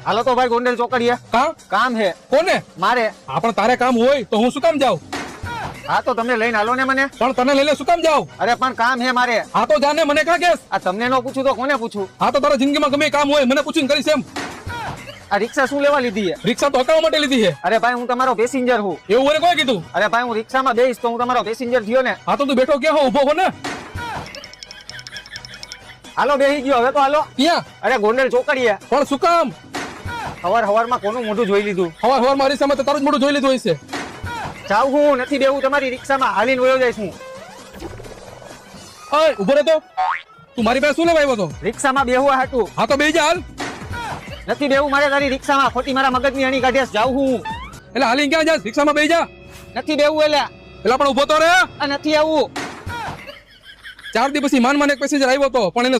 હાલો તો ભાઈ ગોંડલ ચોકડીએ કામ હે કોને મારે પણ તારે કામ હોય તો હું શું કામ જાઉં હા તો તમને લઈને હાલો ને મને પણ તને લઈને શું કામ જાઉં અરે પણ કામ હે મારે હા તો જાને મને કાં કેસ આ તમને ન પૂછું તો કોને પૂછું હા તો તારા જિંદગીમાં ગમે કામ હોય મને પૂછીને કરીશ એમ આ રિક્ષા શું લેવા લીધી હે રિક્ષા તો હકાવવા માટે લીધી છે અરે ભાઈ હું તમારો પેસેન્જર હું એવું મને કોઈ કીધું અરે ભાઈ હું રિક્ષામાં બેહીશ તો હું તમારો પેસેન્જર થયો ને હા તો તું બેઠો ક્યાં હો ઉભો હો ને હાલો બેહી ગયો હવે તો હાલો ક્યાં અરે ગોંડલ ચોકડીએ પણ શું કામ હવારમાં કોનું મોઢું જોઈ લીધું હવાર મારી સામે તો તારું જ મોઢું જોઈ લીધું હશે જાવ હું નથી બેવું તમારી રિક્ષામાં હાલીને વયો જઈશ હું ઓય ઉભો રહે તો તું મારી પાસે શું લેવા આવ્યો તો રિક્ષામાં બેહવા હાટું હા તો બેહી જા હાલ નથી બેવું મારે તારી રિક્ષામાં ખોટી મારા મગજની અણી કાઢ્યાસ જાવ હું એટલે હાલી ક્યાં જા રિક્ષામાં બેહી જા નથી બેવું એટલે પણ ઉભો તો રે નથી આવું 4 દી પછી માન એક પેસેન્જર આવ્યો તો પણ એને